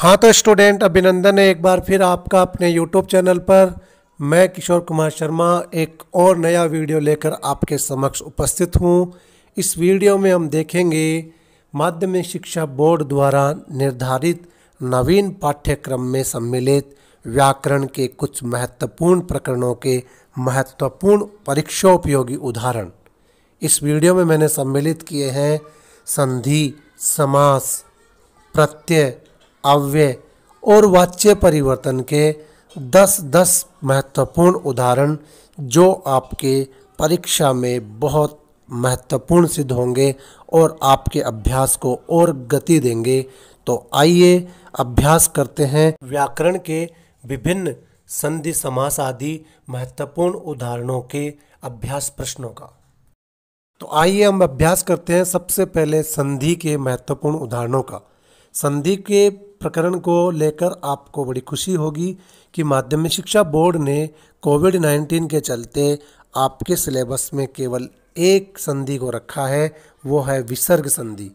हाँ तो स्टूडेंट अभिनंदन है एक बार फिर आपका अपने यूट्यूब चैनल पर। मैं किशोर कुमार शर्मा एक और नया वीडियो लेकर आपके समक्ष उपस्थित हूँ। इस वीडियो में हम देखेंगे माध्यमिक शिक्षा बोर्ड द्वारा निर्धारित नवीन पाठ्यक्रम में सम्मिलित व्याकरण के कुछ महत्वपूर्ण प्रकरणों के महत्वपूर्ण परीक्षोपयोगी उदाहरण। इस वीडियो में मैंने सम्मिलित किए हैं संधि, समास, प्रत्यय, अव्यय और वाच्य परिवर्तन के 10 महत्वपूर्ण उदाहरण जो आपके परीक्षा में बहुत महत्वपूर्ण सिद्ध होंगे और आपके अभ्यास को और गति देंगे। तो आइए अभ्यास करते हैं व्याकरण के विभिन्न संधि, समास आदि महत्वपूर्ण उदाहरणों के अभ्यास प्रश्नों का। तो आइए हम अभ्यास करते हैं सबसे पहले संधि के महत्वपूर्ण उदाहरणों का। संधि के प्रकरण को लेकर आपको बड़ी खुशी होगी कि माध्यमिक शिक्षा बोर्ड ने कोविड-19 के चलते आपके सिलेबस में केवल एक संधि को रखा है, वो है विसर्ग संधि।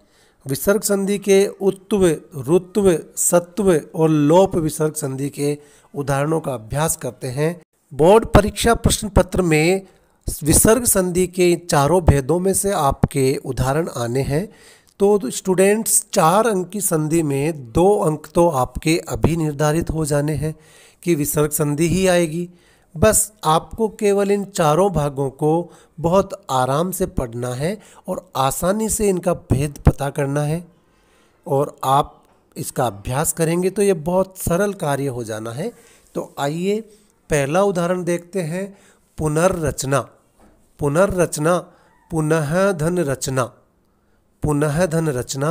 विसर्ग संधि के उत्व, रुत्व, सत्व और लोप विसर्ग संधि के उदाहरणों का अभ्यास करते हैं। बोर्ड परीक्षा प्रश्न पत्र में विसर्ग संधि के चारों भेदों में से आपके उदाहरण आने हैं। तो स्टूडेंट्स 4 अंक की संधि में 2 अंक तो आपके अभी निर्धारित हो जाने हैं कि विसर्ग संधि ही आएगी। बस आपको केवल इन चारों भागों को बहुत आराम से पढ़ना है और आसानी से इनका भेद पता करना है और आप इसका अभ्यास करेंगे तो ये बहुत सरल कार्य हो जाना है। तो आइए पहला उदाहरण देखते हैं। पुनर्रचना। पुनर्रचना, पुनः धन रचना, पुनः धन रचना,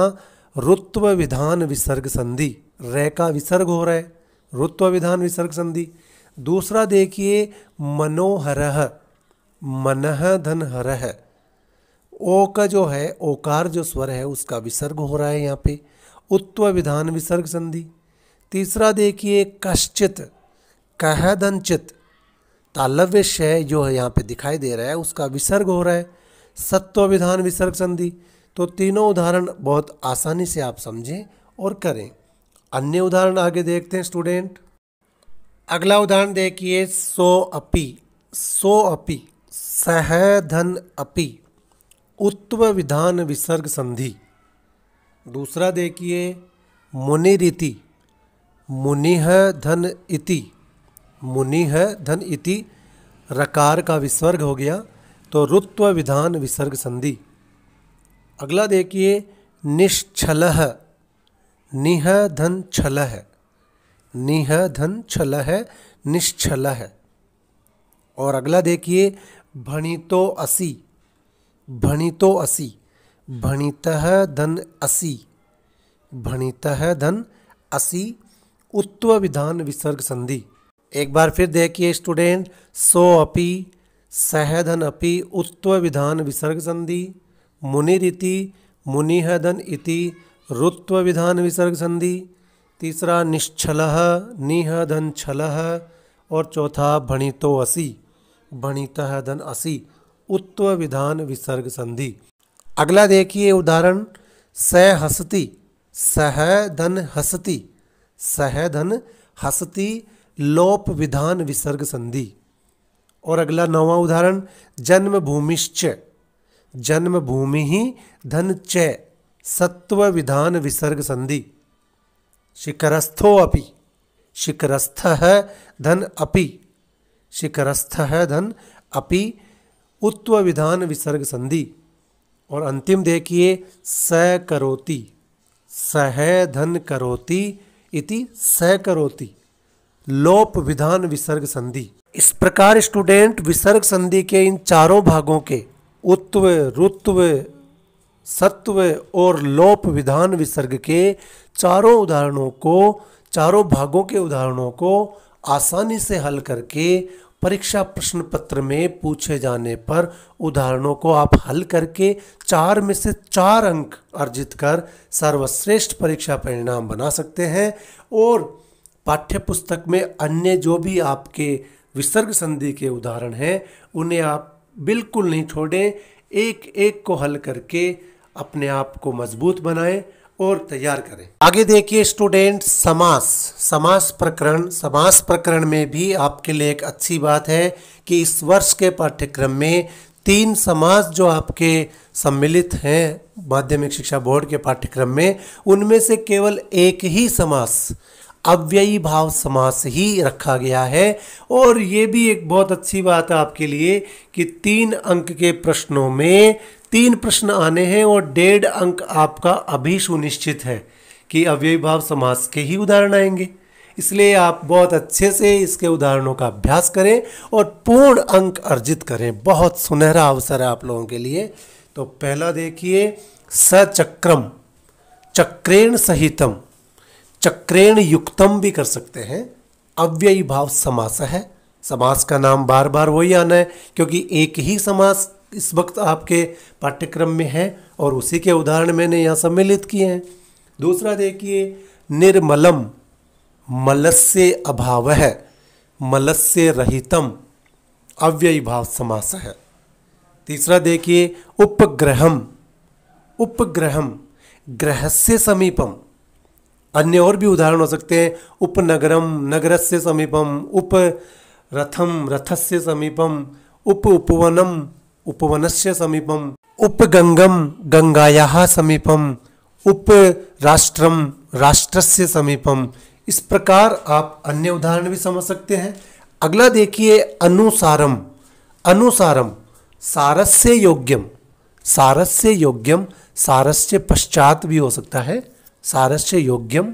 रुत्व विधान विसर्ग संधि। रे का विसर्ग हो रहा है, रुत्व विधान विसर्ग संधि। दूसरा देखिए मनोहरः, मनः धन हरः। ओ का जो है ओकार जो स्वर है उसका विसर्ग हो रहा है यहाँ पे, उत्व विधान विसर्ग संधि। तीसरा देखिए कश्चित, कह धन चित, तालव्य शय जो है यहाँ पे दिखाई दे रहा है उसका विसर्ग हो रहा है, सत्व विधान विसर्ग संधि। तो तीनों उदाहरण बहुत आसानी से आप समझें और करें। अन्य उदाहरण आगे देखते हैं स्टूडेंट। अगला उदाहरण देखिए सो अपि। सो अपि, सह धन अपि, उत्व विधान विसर्ग संधि। दूसरा देखिए मुनिरिति, मुनिह धन इति, मुनिह धन इति, रकार का विसर्ग हो गया तो रुत्व विधान विसर्ग संधि। अगला देखिए निश्छलः, निह धन छलः, निह धन छलः, निश्छलः। और अगला देखिए भणितो असि, भणितो असि, भणितः धन असि, भणितः धन असि, उत्व विधान विसर्ग संधि। एक बार फिर देखिए स्टूडेंट, सो अपि, सह धन अपि, उत्व विधान विसर्ग संधि, मुनिरिति, मुनिह धन इति, रुत्व विधान विसर्ग संधि। तीसरा निश्छलः, निह धन छलः। और चौथा भणितो असि, भणितः धन असि, उत्व विधान विसर्ग संधि। अगला देखिए उदाहरण स हसति, सह धन हसति, सह धन हसति, लोप विधान विसर्ग संधि। और अगला 9वां उदाहरण जन्मभूमिश्च, जन्मभूमि ही धन च, सत्व विधान विसर्ग संधि। शिखरस्थो अपि, शिखरस्थः धन अपि, शिखरस्थः धन अपि, उत्व विधान विसर्ग संधि। और अंतिम देखिए स करोति, सह धन करोति इति, स करोति, लोप विधान विसर्ग संधि। इस प्रकार स्टूडेंट विसर्ग संधि के इन चारों भागों के उत्व, रुत्व, सत्व और लोप विधान विसर्ग के चारों उदाहरणों को, चारों भागों के उदाहरणों को आसानी से हल करके परीक्षा प्रश्न पत्र में पूछे जाने पर उदाहरणों को आप हल करके 4 में से 4 अंक अर्जित कर सर्वश्रेष्ठ परीक्षा परिणाम बना सकते हैं। और पाठ्य पुस्तक में अन्य जो भी आपके विसर्ग संधि के उदाहरण हैं उन्हें आप बिल्कुल नहीं छोड़ें, एक एक को हल करके अपने आप को मजबूत बनाएं और तैयार करें। आगे देखिए स्टूडेंट, समास प्रकरण में भी आपके लिए एक अच्छी बात है कि इस वर्ष के पाठ्यक्रम में 3 समास जो आपके सम्मिलित हैं माध्यमिक शिक्षा बोर्ड के पाठ्यक्रम में, उनमें से केवल एक ही समास अव्ययी भाव समास ही रखा गया है। और ये भी एक बहुत अच्छी बात है आपके लिए कि 3 अंक के प्रश्नों में 3 प्रश्न आने हैं और 1.5 अंक आपका अभी सुनिश्चित है कि अव्ययी भाव समास के ही उदाहरण आएंगे। इसलिए आप बहुत अच्छे से इसके उदाहरणों का अभ्यास करें और पूर्ण अंक अर्जित करें। बहुत सुनहरा अवसर है आप लोगों के लिए। तो पहला देखिए, सचक्रम, चक्रेण सहितम, चक्रेण युक्तम भी कर सकते हैं, अव्ययी भाव समास है। समास का नाम बार बार वही आना है क्योंकि एक ही समास इस वक्त आपके पाठ्यक्रम में है और उसी के उदाहरण मैंने यहाँ सम्मिलित किए हैं। दूसरा देखिए, निर्मलम, मलस्य अभावः, मलस्य रहितम, अव्ययी भाव समास है। तीसरा देखिए, उपग्रहम, उपग्रहम, ग्रहस्य समीपम। अन्य और भी उदाहरण हो सकते हैं, उपनगरम, नगरस्य समीपम, उपरथम, रथस्य समीपम, उपवनम, उपवनस्य समीपम, उपगंगम, गंगायाः समीपम, उपराष्ट्रम, राष्ट्रस्य समीपम। इस प्रकार आप अन्य उदाहरण भी समझ सकते हैं। अगला देखिए, अनुसारम, अनुसारम, सारस्य योग्यम, सारस्य योग्यम, सारस्य पश्चात भी हो सकता है, सारस्य योग्यम।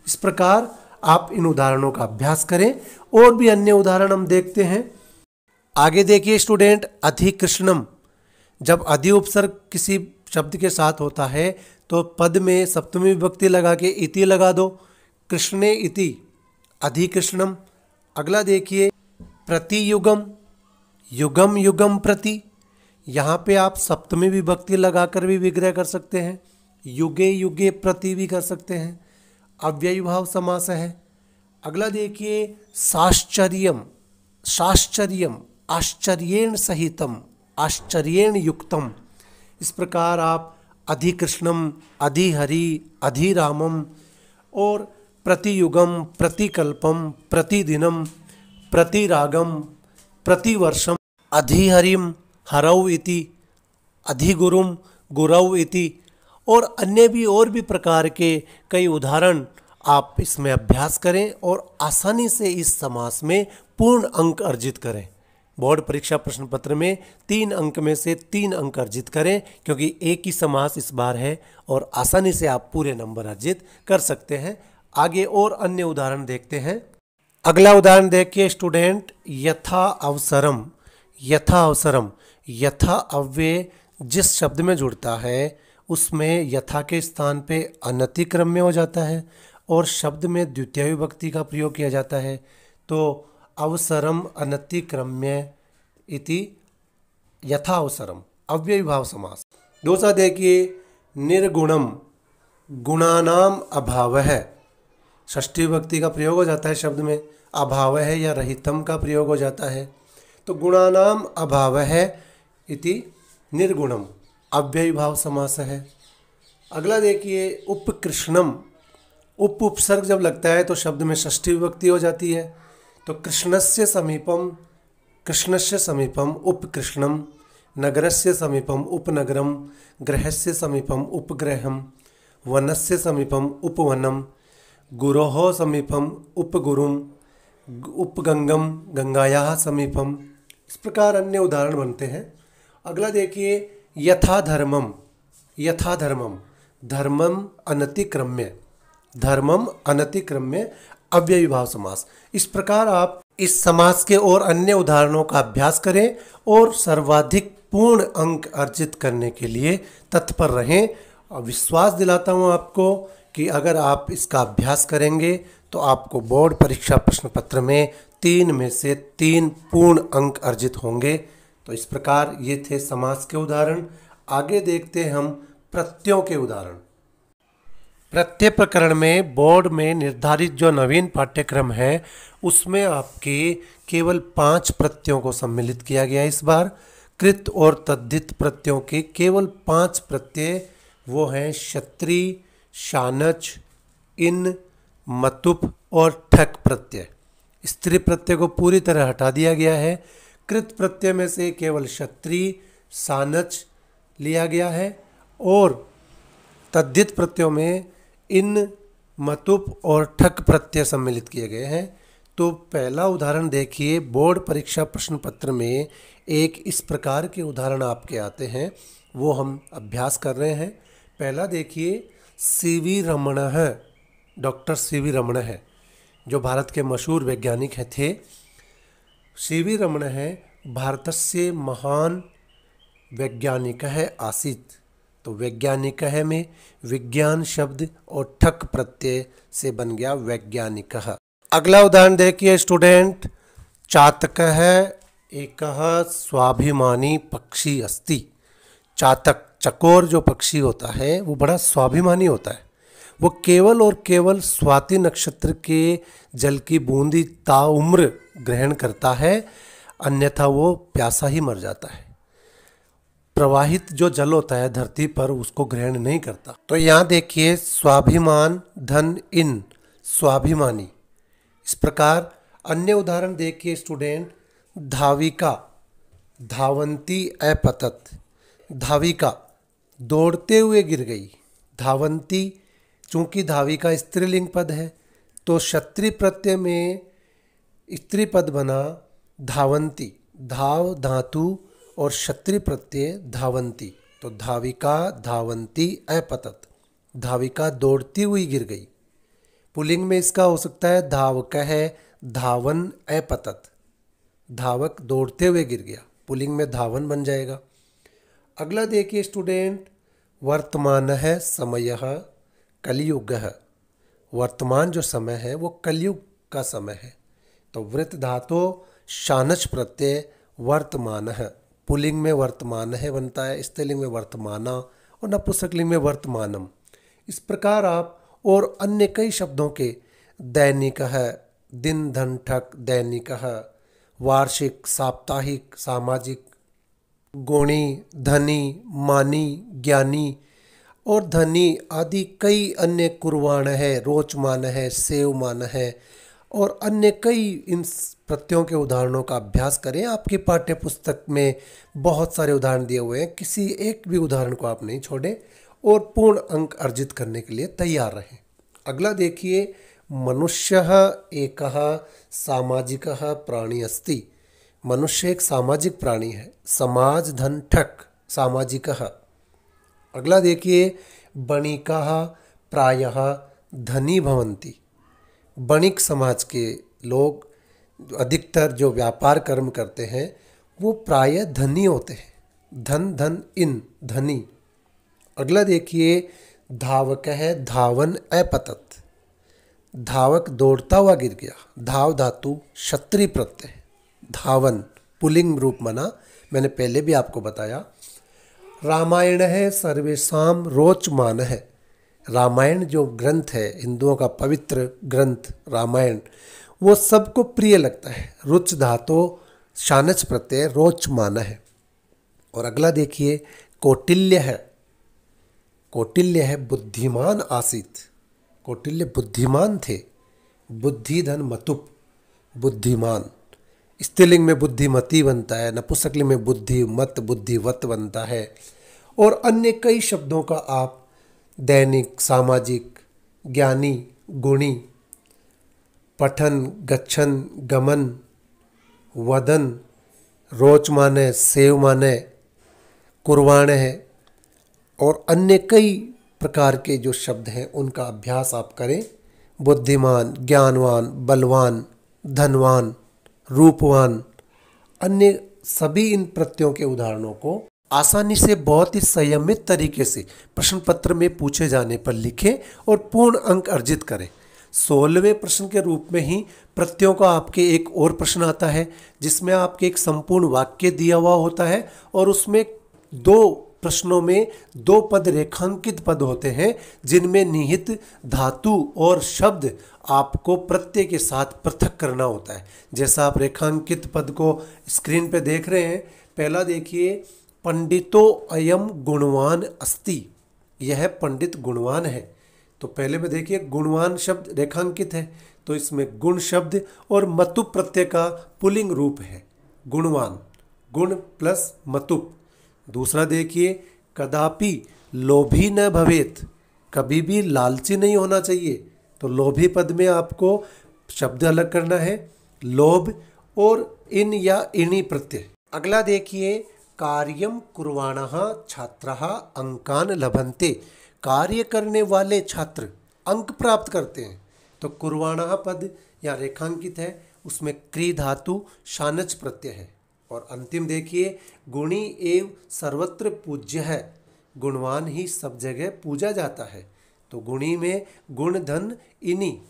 इस प्रकार आप इन उदाहरणों का अभ्यास करें। और भी अन्य उदाहरण हम देखते हैं। आगे देखिए स्टूडेंट, अधिकृष्णम, जब अधि उपसर्ग किसी शब्द के साथ होता है तो पद में सप्तमी विभक्ति लगा के इति लगा दो, कृष्णे इति, अधिकृष्णम। अगला देखिए, प्रतियुगम, युगम युगम प्रति, यहाँ पे आप सप्तमी विभक्ति लगाकर भी विग्रह कर सकते हैं, युगे युगे प्रति भी कर सकते हैं, अव्ययी भाव समास है। अगला देखिए, साश्चर्यम, साश्चर्यम, आश्चर्येण सहितम, आश्चर्येण युक्तम। इस प्रकार आप अधिकृष्णम, अधिहरि, अधिरामम और प्रतियुगम, प्रतिकल्पम, प्रतिदिनम, प्रतिरागम, प्रतिवर्षम, अधिहरिम, हरौ इति, अधिगुरुम, गुरौ इति और अन्य भी और भी प्रकार के कई उदाहरण आप इसमें अभ्यास करें और आसानी से इस समास में पूर्ण अंक अर्जित करें। बोर्ड परीक्षा प्रश्न पत्र में 3 अंक में से 3 अंक अर्जित करें क्योंकि एक ही समास इस बार है और आसानी से आप पूरे नंबर अर्जित कर सकते हैं। आगे और अन्य उदाहरण देखते हैं। अगला उदाहरण देखिए स्टूडेंट, यथा अवसरम, यथा अवसरम, यथा अव्यय जिस शब्द में जुड़ता है उसमें यथा के स्थान पे अनतिक्रम्य हो जाता है और शब्द में द्वितीय विभक्ति का प्रयोग किया जाता है। तो अवसरम अनतिक्रम्य इति यथा अवसरम, अव्ययी भाव समास। दूसरा देखिए, निर्गुणम, गुणानाम अभावः, षष्ठी विभक्ति का प्रयोग हो जाता है शब्द में, अभावः या रहितम का प्रयोग हो जाता है। तो गुणानाम अभावः इति निर्गुणम, अव्ययी भाव समास है। अगला देखिए, उपकृष्णम, उप उपसर्ग जब लगता है तो शब्द में षष्ठी विभक्ति हो जाती है। तो कृष्णस्य समीपम, कृष्णस्य समीपम उपकृष्णम, नगरस्य समीपम उपनगरम, गृहस्य समीपम उपग्रहम, वनस्य समीपम उपवनम, गुरोः समीपम उपगुरुम, उपगंगम, गंगायाः समीपम। इस प्रकार अन्य उदाहरण बनते हैं। अगला देखिए, यथा धर्मम, यथा धर्मम, धर्मम अनतिक्रम्य, धर्मम अनतिक्रम्य, अव्ययी भाव समास। इस प्रकार आप इस समास के और अन्य उदाहरणों का अभ्यास करें और सर्वाधिक पूर्ण अंक अर्जित करने के लिए तत्पर रहें। और विश्वास दिलाता हूं आपको कि अगर आप इसका अभ्यास करेंगे तो आपको बोर्ड परीक्षा प्रश्न पत्र में 3 में से 3 पूर्ण अंक अर्जित होंगे। तो इस प्रकार ये थे समास के उदाहरण। आगे देखते हैं हम प्रत्ययों के उदाहरण। प्रत्यय प्रकरण में बोर्ड में निर्धारित जो नवीन पाठ्यक्रम है उसमें आपके केवल 5 प्रत्ययों को सम्मिलित किया गया है। इस बार कृत और तद्धित प्रत्ययों के केवल 5 प्रत्यय, वो हैं क्षत्री, शानच, इन, मतुप और ठक प्रत्यय। स्त्री प्रत्यय को पूरी तरह हटा दिया गया है। कृत प्रत्यय में से केवल क्षत्रिय, सानच लिया गया है और तद्धित प्रत्ययों में इन, मतुप और ठक प्रत्यय सम्मिलित किए गए हैं। तो पहला उदाहरण देखिए, बोर्ड परीक्षा प्रश्न पत्र में एक इस प्रकार के उदाहरण आपके आते हैं, वो हम अभ्यास कर रहे हैं। पहला देखिए, सीवी रमण है, डॉक्टर सीवी रमण है जो भारत के मशहूर वैज्ञानिक हैं थे। सीवी रमण है भारतस्य महान वैज्ञानिक है आसीत्। तो वैज्ञानिक है में विज्ञान शब्द और ठक प्रत्यय से बन गया वैज्ञानिक। अगला उदाहरण देखिए स्टूडेंट, चातक है एक स्वाभिमानी पक्षी अस्ति। चातक, चकोर जो पक्षी होता है वो बड़ा स्वाभिमानी होता है। वो केवल और केवल स्वाति नक्षत्र के जल की बूंदी ताउम्र ग्रहण करता है, अन्यथा वो प्यासा ही मर जाता है। प्रवाहित जो जल होता है धरती पर उसको ग्रहण नहीं करता। तो यहाँ देखिए, स्वाभिमान धन इन, स्वाभिमानी। इस प्रकार अन्य उदाहरण देखिए स्टूडेंट, धाविका, धावंती अपतत। धाविका दौड़ते हुए गिर गई। धावंती, चूंकि धाविका स्त्रीलिंग पद है तो क्षत्रिय प्रत्यय में स्त्री पद बना धावंती। धाव धातु और क्षत्रिय प्रत्यय धावंती। तो धाविका धावंती अपतत, धाविका दौड़ती हुई गिर गई। पुल्लिंग में इसका हो सकता है धावक है धावन अपतत, धावक दौड़ते हुए गिर गया, पुल्लिंग में धावन बन जाएगा। अगला देखिए स्टूडेंट, वर्तमान है समय कलयुग है। वर्तमान जो समय है वो कलयुग का समय है। तो वृत्त धातु शानच प्रत्यय वर्तमान है, पुल्लिंग में वर्तमान है बनता है, स्त्रीलिंग में वर्तमाना और नपुंसकलिंग में वर्तमानम। इस प्रकार आप और अन्य कई शब्दों के दैनिक है, दिन धन ठक दैनिक है, वार्षिक, साप्ताहिक, सामाजिक, गुणी, धनी, मानी, ज्ञानी और धनी आदि कई अन्य कुर्वाण है, रोचमान है, सेवमान है और अन्य कई इन प्रत्ययों के उदाहरणों का अभ्यास करें। आपकी पाठ्य पुस्तक में बहुत सारे उदाहरण दिए हुए हैं, किसी एक भी उदाहरण को आप नहीं छोड़ें और पूर्ण अंक अर्जित करने के लिए तैयार रहें। अगला देखिए, मनुष्य एक सामाजिक प्राणी अस्ति। मनुष्य एक सामाजिक प्राणी है, समाज धन ठक सामाजिक। अगला देखिए, बणिका प्रायः धनी भवन्ति। बणिक समाज के लोग अधिकतर जो व्यापार कर्म करते हैं वो प्रायः धनी होते हैं, धन धन इन, धनी। अगला देखिए, धावक है धावन अपतत। धावक दौड़ता हुआ गिर गया। धाव धातु क्षत्रिय प्रत्यय, धावन पुल्लिंग रूप बना, मैंने पहले भी आपको बताया। रामायण है सर्वेशाम रोचमान है। रामायण जो ग्रंथ है, हिंदुओं का पवित्र ग्रंथ रामायण, वो सबको प्रिय लगता है। रुच धातु शानच प्रत्यय रोचमान है। और अगला देखिए, कौटिल्य है। कौटिल्य है बुद्धिमान आसीत्। कौटिल्य बुद्धिमान थे। बुद्धि धन मतुप, बुद्धिमान। स्त्रीलिंग में बुद्धिमती बनता है, नपुंसकलिंग में बुद्धि मत बुद्धिवत बनता है। और अन्य कई शब्दों का आप दैनिक, सामाजिक, ज्ञानी, गुणी, पठन, गच्छन, गमन, वदन, रोच माने, सेव माने, कुर्वाण है और अन्य कई प्रकार के जो शब्द हैं उनका अभ्यास आप करें। बुद्धिमान, ज्ञानवान, बलवान, धनवान, रूपवान, अन्य सभी इन प्रत्ययों के उदाहरणों को आसानी से बहुत ही संयमित तरीके से प्रश्न पत्र में पूछे जाने पर लिखें और पूर्ण अंक अर्जित करें। 16वें प्रश्न के रूप में ही प्रत्ययों का आपके एक और प्रश्न आता है जिसमें आपके एक संपूर्ण वाक्य दिया हुआ होता है और उसमें 2 प्रश्नों में 2 पद रेखांकित पद होते हैं जिनमें निहित धातु और शब्द आपको प्रत्यय के साथ पृथक करना होता है। जैसा आप रेखांकित पद को स्क्रीन पे देख रहे हैं। पहला देखिए, पंडितो अयम गुणवान अस्ति। यह पंडित गुणवान है। तो पहले में देखिए गुणवान शब्द रेखांकित है, तो इसमें गुण शब्द और मतुप प्रत्यय का पुल्लिंग रूप है गुणवान, गुण प्लस मतुप। दूसरा देखिए कदापि लोभी न भवेत, कभी भी लालची नहीं होना चाहिए। तो लोभी पद में आपको शब्द अलग करना है, लोभ और इन या इणी प्रत्यय। अगला देखिए कार्यम कुर्वाणः छात्रः अंकान लभन्ते, कार्य करने वाले छात्र अंक प्राप्त करते हैं। तो कुर्वाणः पद या रेखांकित है, उसमें क्री धातु शानच प्रत्यय है। और अंतिम देखिए गुणी एव सर्वत्र पूज्य है, गुणवान ही सब जगह पूजा जाता है। तो गुणी में गुण धन इनी,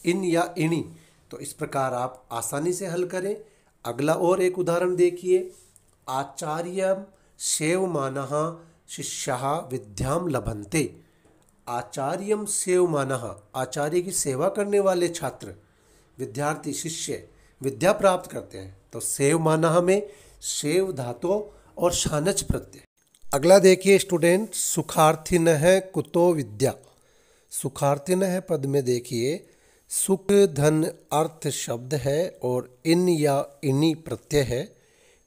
इन या इणी। तो इस प्रकार आप आसानी से हल करें। अगला और एक उदाहरण देखिए, आचार्यम सेवमानः शिष्यः विद्याम लभन्ते, आचार्यम सेवमानः, आचार्य की सेवा करने वाले छात्र विद्यार्थी शिष्य विद्या प्राप्त करते हैं। तो सेवमानः में सेव धातु और शानच प्रत्यय। अगला देखिए स्टूडेंट, सुखार्थिनः कुतो विद्या, सुखार्थिनः पद में देखिए सुख धन अर्थ शब्द है और इन या इनी प्रत्यय है,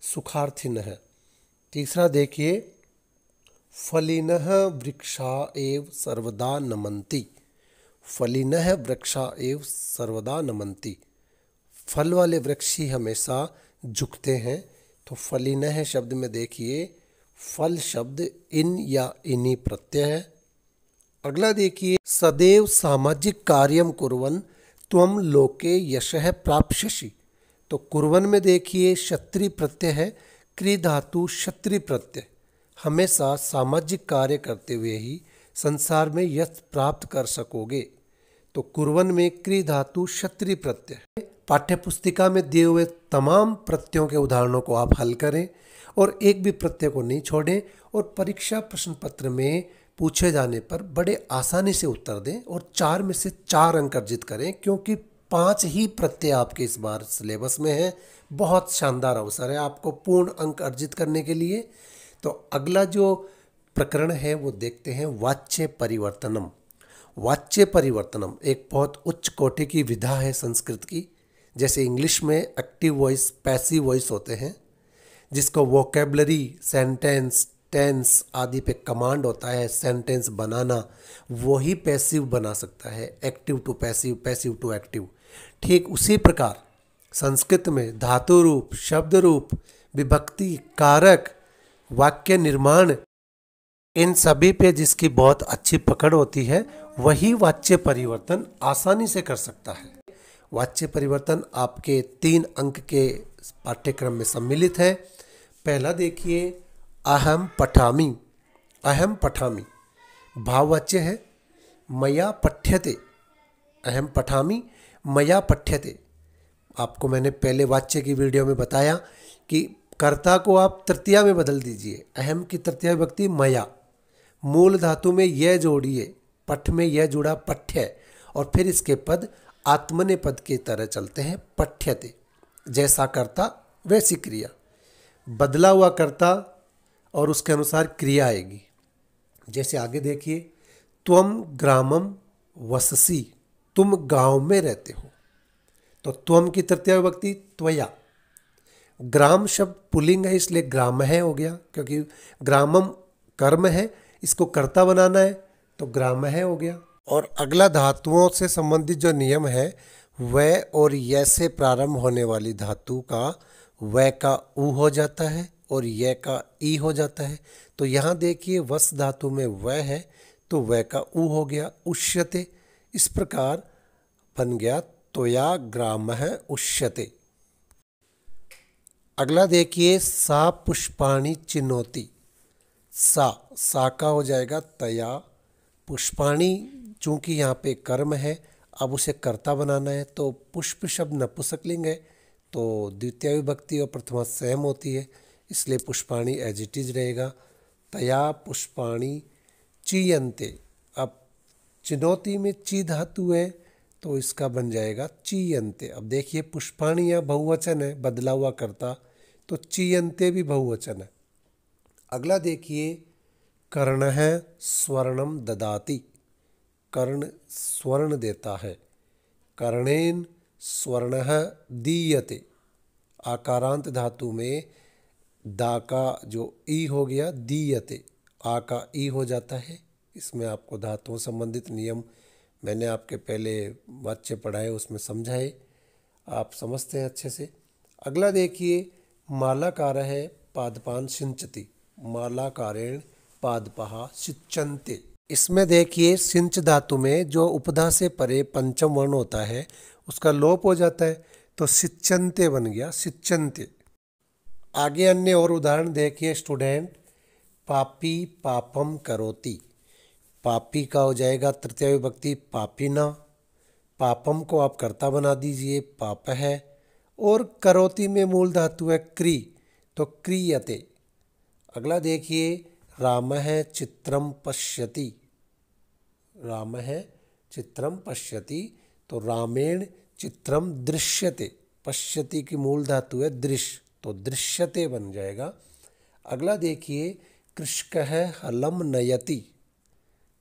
सुखार्थिनः। तीसरा देखिए फलिनः वृक्षा एव सर्वदा नमन्ति, फलिनः वृक्षा एव सर्वदा नमन्ति, फल वाले वृक्ष ही हमेशा झुकते हैं। तो फलिनः शब्द में देखिए फल शब्द इन या इनी प्रत्यय है। अगला देखिए सदैव सामाजिक कार्यम कुर्वन् त्वं लोके यशः प्राप्स्यसि, तो कुर्वन् में देखिए क्षत्रिय प्रत्यय है, क्री धातु क्षत्रिय प्रत्यय, हमेशा सामाजिक कार्य करते हुए ही संसार में यश प्राप्त कर सकोगे। तो कुर्वन् में क्री धातु क्षत्रिय प्रत्यय। पाठ्य पुस्तिका में दिए हुए तमाम प्रत्ययों के उदाहरणों को आप हल करें और एक भी प्रत्यय को नहीं छोड़ें, और परीक्षा प्रश्न पत्र में पूछे जाने पर बड़े आसानी से उत्तर दें और 4 में से 4 अंक अर्जित करें, क्योंकि 5 ही प्रत्यय आपके इस बार सिलेबस में हैं। बहुत शानदार अवसर है आपको पूर्ण अंक अर्जित करने के लिए। तो अगला जो प्रकरण है वो देखते हैं, वाच्य परिवर्तनम। वाच्य परिवर्तनम एक बहुत उच्च कोटि की विधा है संस्कृत की। जैसे इंग्लिश में एक्टिव वॉइस पैसिव वॉइस होते हैं, जिसको वोकेबलरी सेंटेंस टेंस आदि पे कमांड होता है सेंटेंस बनाना, वही पैसिव बना सकता है, active to passive, passive to active. ठीक उसी प्रकार संस्कृत में धातु रूप, शब्द रूप, विभक्ति, कारक, वाक्य निर्माण, इन सभी पे जिसकी बहुत अच्छी पकड़ होती है वही वाच्य परिवर्तन आसानी से कर सकता है। वाच्य परिवर्तन आपके 3 अंक के पाठ्यक्रम में सम्मिलित है। पहला देखिए अहम पठामि, अहम पठामि भाववाच्य है, मया पठ्यते, अहम पठामि मया पठ्यते। आपको मैंने पहले वाच्य की वीडियो में बताया कि कर्ता को आप तृतीया में बदल दीजिए, अहम की तृतीया विभक्ति मया, मूल धातु में यह जोड़िए, पठ में यह जुड़ा पठ्य, और फिर इसके पद आत्मने पद की तरह चलते हैं, पठ्यते, जैसा कर्ता वैसी क्रिया, बदला हुआ कर्ता और उसके अनुसार क्रिया आएगी। जैसे आगे देखिए, त्वम ग्रामम वससी, तुम गांव में रहते हो। तो त्वम की तृतीया विभक्ति त्वया, ग्राम शब्द पुल्लिंग है इसलिए ग्रामः हो गया, क्योंकि ग्रामम कर्म है, इसको कर्ता बनाना है तो ग्रामः हो गया। और अगला धातुओं से संबंधित जो नियम है, वह और य से प्रारंभ होने वाली धातु का वह का उ हो जाता है और य का ई हो जाता है। तो यहाँ देखिए वस धातु में वह है तो वह का उ हो गया, उष्यते। इस प्रकार बन गया त्वया ग्रामः उष्यते। अगला देखिए सा पुष्पाणि चिनोति, सा का हो जाएगा तया, पुष्पाणि चूंकि यहाँ पे कर्म है, अब उसे कर्ता बनाना है, तो पुष्प शब्द नपुंसकलिंग है तो द्वितीय विभक्ति और प्रथमा सेम होती है, इसलिए पुष्पाणि एज इट इज रहेगा। तया पुष्पाणि चीयन्ते, अब चिनोति में ची धातु है तो इसका बन जाएगा चीयन्ते। अब देखिए पुष्पाणि यहाँ बहुवचन है, बदला हुआ कर्ता, तो चीयन्ते भी बहुवचन है। अगला देखिए कर्णः स्वर्णम ददाति, कर्ण स्वर्ण देता है। कर्णेन स्वर्णः दीयते। आकारांत धातु में दा का जो ई हो गया दीयते, आ का ई हो जाता है। इसमें आपको धातुओं संबंधित नियम मैंने आपके पहले वाक्य पढ़ाए, उसमें समझाए, आप समझते हैं अच्छे से। अगला देखिए, मालाकार है पादपान सिंचति। मालाकारेण पादपः सिंचन्ते। इसमें देखिए सिंच धातु में जो उपधा से परे पंचम वर्ण होता है उसका लोप हो जाता है, तो सिंचन्ते बन गया सिंचन्ते। आगे अन्य और उदाहरण देखिए स्टूडेंट। पापी पापम करोति। पापी का हो जाएगा तृतीय विभक्ति पापिना। पापम को आप कर्ता बना दीजिए, पाप है। और करोति में मूल धातु है क्री, तो क्रियते। अगला देखिए, राम है चित्रम पश्यति। राम है चित्रम पश्यति, तो रामेण चित्रम दृश्यते। पश्यति की मूल धातु है दृश्य, तो दृश्यते बन जाएगा। अगला देखिए, कृषकः हलम नयति।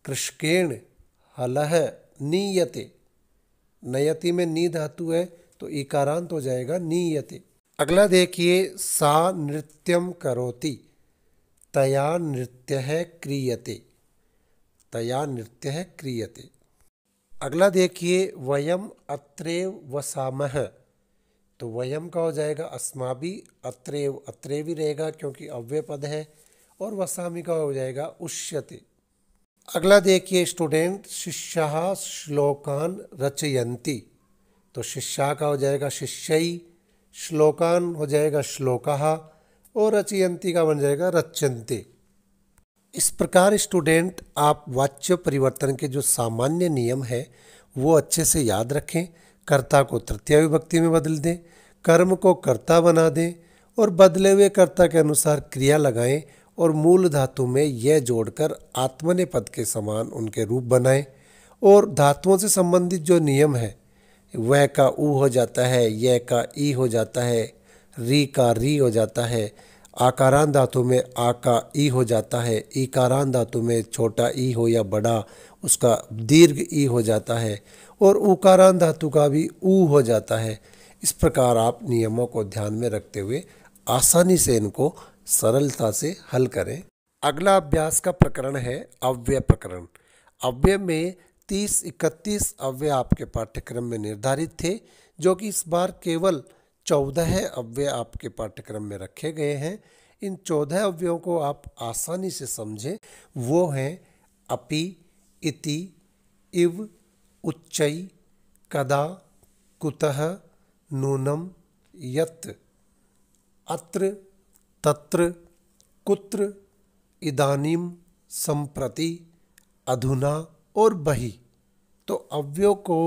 कृषकेण हलः नीयते। नयति में नी धातु है, तो इकारांत हो जाएगा नीयते। अगला देखिए, सा नृत्यम करोति। तया नृत्यः क्रियते। तया नृत्यः क्रियते। अगला देखिए, वयम अत्रैव वसामः। तो वयम का हो जाएगा अस्माभिः। अत्रैव अत्रैव ही रहेगा क्योंकि अव्यय पद है। और वसामि का हो जाएगा उष्यते। अगला देखिए स्टूडेंट, शिष्याः श्लोकान रचयन्ति। तो शिष्या का हो जाएगा शिष्यई, श्लोकान हो जाएगा श्लोकाः, और रचयन्ति का बन जाएगा रच्यन्ते। इस प्रकार स्टूडेंट आप वाच्य परिवर्तन के जो सामान्य नियम है वो अच्छे से याद रखें। कर्ता को तृतीय विभक्ति में बदल दें, कर्म को कर्ता बना दें, और बदले हुए कर्ता के अनुसार क्रिया लगाएं, और मूल धातु में यह जोड़कर आत्मनेपद के समान उनके रूप बनाएं। और धातुओं से संबंधित जो नियम है, वह का ऊ हो जाता है, यह का ई हो जाता है, री का री हो जाता है, आकारांत धातु में आ का ई हो जाता है, ईकारांत धातु में छोटा ई हो या बड़ा उसका दीर्घ ई हो जाता है, और उकारांत धातु का भी ऊ हो जाता है। इस प्रकार आप नियमों को ध्यान में रखते हुए आसानी से इनको सरलता से हल करें। अगला अभ्यास का प्रकरण है अव्यय प्रकरण। अव्यय में 30-31 अव्यय आपके पाठ्यक्रम में निर्धारित थे, जो कि इस बार केवल 14 अव्यय आपके पाठ्यक्रम में रखे गए हैं। इन 14 अव्ययों को आप आसानी से समझें। वो हैं अपि, इति, इव, उच्चै, कदा, कुतः, नूनम, यत्, अत्र, तत्र, कुत्र, इदानीम, संप्रति, अधुना और बहि। तो अव्ययों को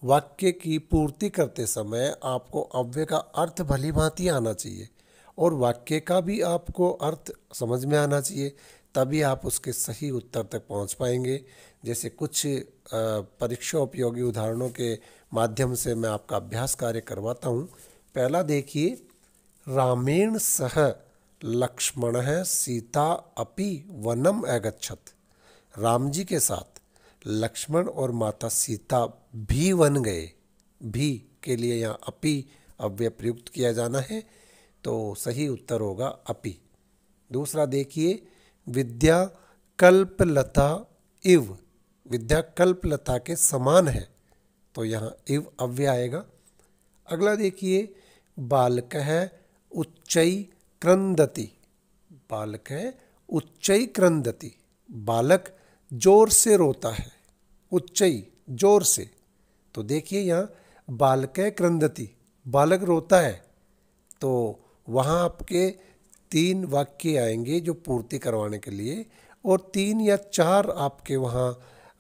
वाक्य की पूर्ति करते समय आपको अव्यय का अर्थ भली भांति आना चाहिए, और वाक्य का भी आपको अर्थ समझ में आना चाहिए, तभी आप उसके सही उत्तर तक पहुंच पाएंगे। जैसे कुछ परीक्षा उपयोगी उदाहरणों के माध्यम से मैं आपका अभ्यास कार्य करवाता हूं। पहला देखिए, रामेण सह लक्ष्मणः सीता अपि वनम अगच्छत्। राम जी के साथ लक्ष्मण और माता सीता भी वन गए। भी के लिए यहाँ अपि अव्यय प्रयुक्त किया जाना है, तो सही उत्तर होगा अपि। दूसरा देखिए, विद्या कल्पलता इव। विद्या कल्पलता के समान है, तो यहाँ इव अव्यय आएगा। अगला देखिए, बालकः उच्चै क्रंदति। बालकः उच्चै क्रंदति। बालक जोर से रोता है, उच्चै जोर से। तो देखिए यहाँ बालकः क्रंदति, बालक रोता है, तो वहाँ आपके 3 वाक्य आएंगे जो पूर्ति करवाने के लिए, और 3 या 4 आपके वहाँ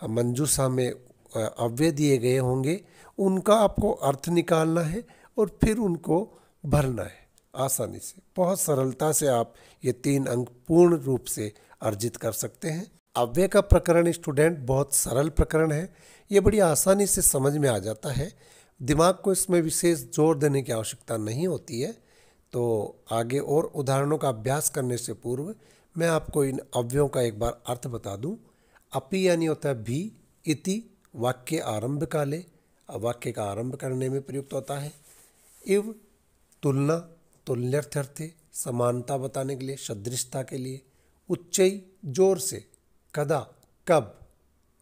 मंजूषा में अव्यय दिए गए होंगे। उनका आपको अर्थ निकालना है और फिर उनको भरना है आसानी से। बहुत सरलता से आप ये 3 अंक पूर्ण रूप से अर्जित कर सकते हैं। अव्यय का प्रकरण स्टूडेंट बहुत सरल प्रकरण है, ये बड़ी आसानी से समझ में आ जाता है। दिमाग को इसमें विशेष जोर देने की आवश्यकता नहीं होती है। तो आगे और उदाहरणों का अभ्यास करने से पूर्व मैं आपको इन अव्ययों का एक बार अर्थ बता दूं। अपि यानी होता है भी, इति वाक्य आरंभ काले, वाक्य का आरंभ करने में प्रयुक्त होता है। इव तुलना, तुल्यर्थर्थे, समानता बताने के लिए, सदृशता के लिए। उच्चई जोर से, कदा कब,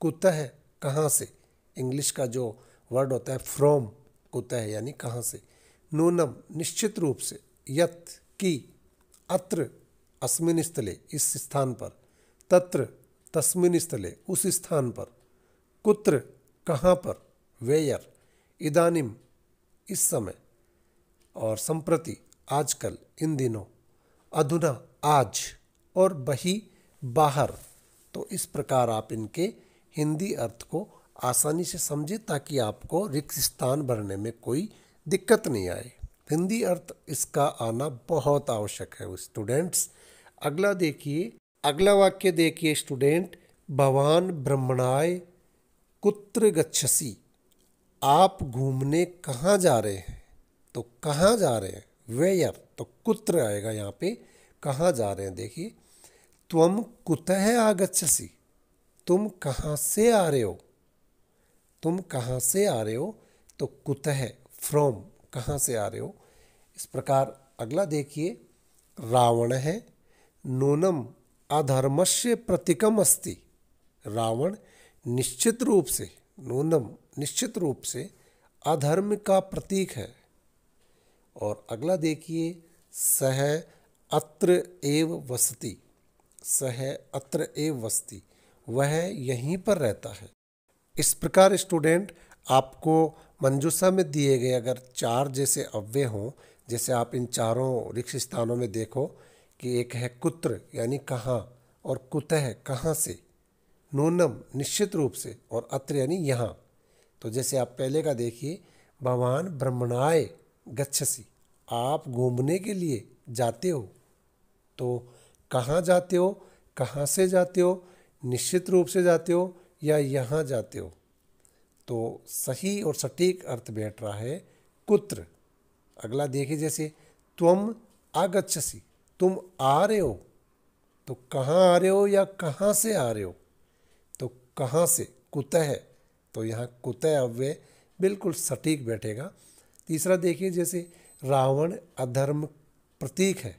कुतः कहाँ से, इंग्लिश का जो वर्ड होता है फ्रॉम, कुतः यानी कहाँ से। नूनम निश्चित रूप से, यत की, अत्र अस्मिन् स्थले इस स्थान पर, तत्र तस्मिन् स्थले उस स्थान पर, कुत्र कहाँ पर, वेयर इदानीम इस समय, और संप्रति आजकल, इन दिनों, अधुना आज, और बही बाहर। तो इस प्रकार आप इनके हिंदी अर्थ को आसानी से समझें ताकि आपको रिक्त स्थान भरने में कोई दिक्कत नहीं आए। हिंदी अर्थ इसका आना बहुत आवश्यक है स्टूडेंट्स। अगला देखिए, अगला वाक्य देखिए स्टूडेंट, भवान ब्रह्मणाय कुत्र गच्छसि, आप घूमने कहाँ जा रहे हैं। तो कहाँ जा रहे हैं, वेयर, तो कुत्र आएगा यहाँ पे, कहाँ जा रहे हैं। देखिए, त्वम कुतः आगच्छसि, तुम कहाँ से आ रहे हो, तुम कहाँ से आ रहे हो, तो कुतः फ्रॉम, कहाँ से आ रहे हो। इस प्रकार अगला देखिए, रावण है, नूनम अधर्मस्य प्रतीकम अस्ति, रावण निश्चित रूप से, नूनम निश्चित रूप से अधर्म का प्रतीक है। और अगला देखिए, सह अत्र एव वसति, सह अत्र एव वसति, वह यहीं पर रहता है। इस प्रकार स्टूडेंट आपको मंजूषा में दिए गए अगर चार जैसे अव्यय हों, जैसे आप इन चारों रिक्त स्थानों में देखो कि एक है कुत्र यानी कहाँ, और कुतः कहाँ से, नूनम निश्चित रूप से, और अत्र यानी यहाँ। तो जैसे आप पहले का देखिए, भवान ब्रह्मणाय गच्छसि, आप घूमने के लिए जाते हो। तो कहाँ जाते हो, कहाँ से जाते हो, निश्चित रूप से जाते हो या यहाँ जाते हो। तो सही और सटीक अर्थ बैठ रहा है कुत्र। अगला देखिए, जैसे त्वम आगच्छसि, तुम आ रहे हो, तो कहाँ आ रहे हो या कहाँ से आ रहे हो। तो कहाँ से, कुतः, तो यहाँ कुतः अव्यय बिल्कुल सटीक बैठेगा। तीसरा देखिए, जैसे रावण अधर्म प्रतीक है,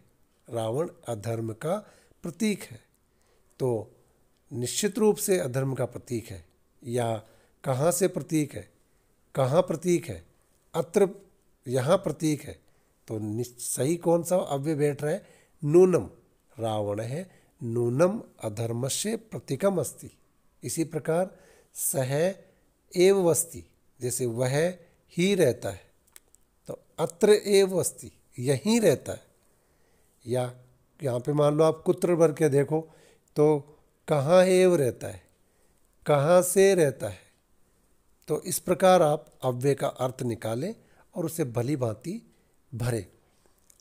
रावण अधर्म का प्रतीक है, तो निश्चित रूप से अधर्म का प्रतीक है, या कहाँ से प्रतीक है, कहाँ प्रतीक है, अत्र यहाँ प्रतीक है। तो सही कौन सा अव्यय बैठ रहा है, नूनम, रावण है, नूनम अधर्मस्य प्रतीकम अस्ति। इसी प्रकार सह एव वस्ति, जैसे वह ही रहता है, तो अत्र एव वस्ति, यहीं रहता है। या यहाँ पे मान लो आप कुत्र भर के देखो तो कहाँ एव रहता है, कहाँ से रहता है। तो इस प्रकार आप अव्यय का अर्थ निकालें और उसे भली भांति भरें।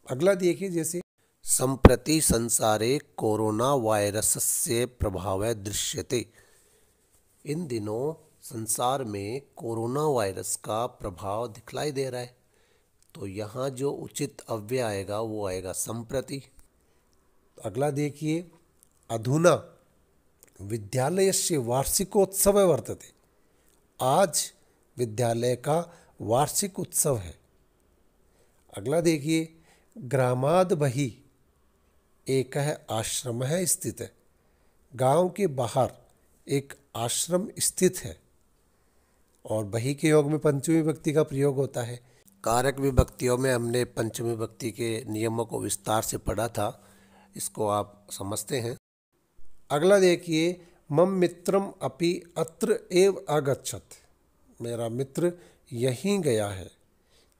अगला देखिए, जैसे संप्रति संसारे कोरोना वायरसस्य प्रभावः दृश्यते, इन दिनों संसार में कोरोना वायरस का प्रभाव दिखलाई दे रहा है। तो यहाँ जो उचित अव्यय आएगा वो आएगा संप्रति। अगला देखिए, अधुना विद्यालयस्य वार्षिकोत्सव वर्तते, आज विद्यालय का वार्षिक उत्सव है। अगला देखिए, ग्रामाद बहि एकः आश्रमः स्थितः, गांव के बाहर एक आश्रम स्थित है। और बहि के योग में पंचमी विभक्ति का प्रयोग होता है। कारक विभक्तियों में हमने पंचमी विभक्ति के नियमों को विस्तार से पढ़ा था, इसको आप समझते हैं। अगला देखिए, मम मित्रम अपि अत्र एव आगच्छत, मेरा मित्र यहीं गया है।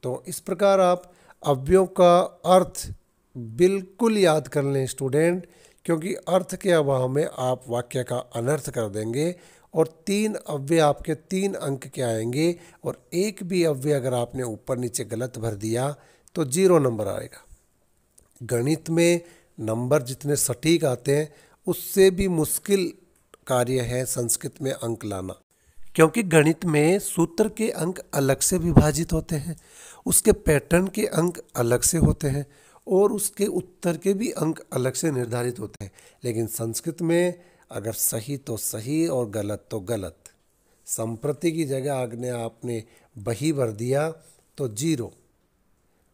तो इस प्रकार आप अव्ययों का अर्थ बिल्कुल याद कर लें स्टूडेंट, क्योंकि अर्थ के अभाव में आप वाक्य का अनर्थ कर देंगे। और 3 अव्यय आपके 3 अंक के आएंगे, और एक भी अव्यय अगर आपने ऊपर नीचे गलत भर दिया तो 0 नंबर आएगा। गणित में नंबर जितने सटीक आते हैं उससे भी मुश्किल कार्य है संस्कृत में अंक लाना, क्योंकि गणित में सूत्र के अंक अलग से विभाजित होते हैं, उसके पैटर्न के अंक अलग से होते हैं, और उसके उत्तर के भी अंक अलग से निर्धारित होते हैं। लेकिन संस्कृत में अगर सही तो सही और गलत तो गलत, संप्रति की जगह आपने बही भर दिया तो 0,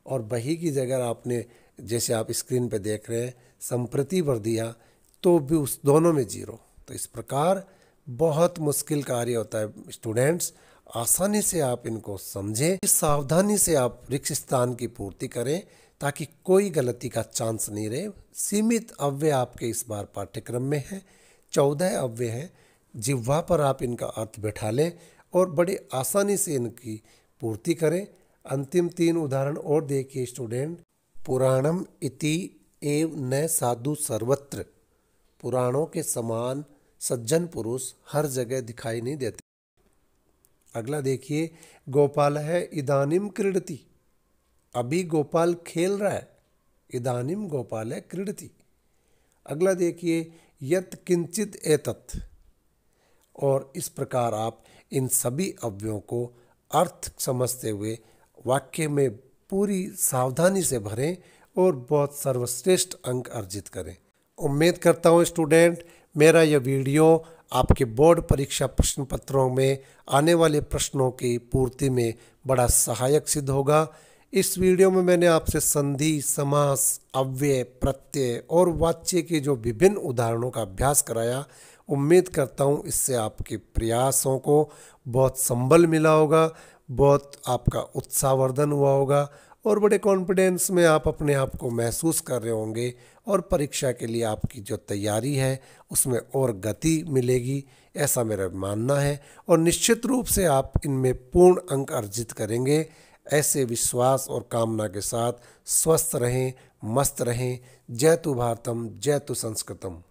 और बही की जगह आपने, जैसे आप स्क्रीन पे देख रहे हैं, संप्रति भर दिया तो भी उस दोनों में 0। तो इस प्रकार बहुत मुश्किल कार्य होता है स्टूडेंट्स, आसानी से आप इनको समझें, सावधानी से आप रिक्त स्थान की पूर्ति करें ताकि कोई गलती का चांस नहीं रहे। सीमित अव्यय आपके इस बार पाठ्यक्रम में है, 14 अव्यय हैं। जिह्वा पर आप इनका अर्थ बैठा लें और बड़ी आसानी से इनकी पूर्ति करें। अंतिम 3 उदाहरण और देखिए स्टूडेंट। पुराणम इति एव न साधु सर्वत्र, पुराणों के समान सज्जन पुरुष हर जगह दिखाई नहीं देते। अगला देखिए, गोपाल है इदानीम क्रीडति, अभी गोपाल खेल रहा है, इदानीम गोपाल है क्रीडति। अगला देखिए, यत् किंचित एतत्, और इस प्रकार आप इन सभी अव्ययों को अर्थ समझते हुए वाक्य में पूरी सावधानी से भरें और बहुत सर्वश्रेष्ठ अंक अर्जित करें। उम्मीद करता हूँ स्टूडेंट मेरा यह वीडियो आपके बोर्ड परीक्षा प्रश्न पत्रों में आने वाले प्रश्नों की पूर्ति में बड़ा सहायक सिद्ध होगा। इस वीडियो में मैंने आपसे संधि, समास, अव्यय, प्रत्यय और वाच्य के जो विभिन्न उदाहरणों का अभ्यास कराया। उम्मीद करता हूँ इससे आपके प्रयासों को बहुत संबल मिला होगा, बहुत आपका उत्साहवर्धन हुआ होगा और बड़े कॉन्फिडेंस में आप अपने आप को महसूस कर रहे होंगे और परीक्षा के लिए आपकी जो तैयारी है उसमें और गति मिलेगी, ऐसा मेरा मानना है। और निश्चित रूप से आप इनमें पूर्ण अंक अर्जित करेंगे। ऐसे विश्वास और कामना के साथ स्वस्थ रहें, मस्त रहें। जय तु भारतम, जय तु संस्कृतम।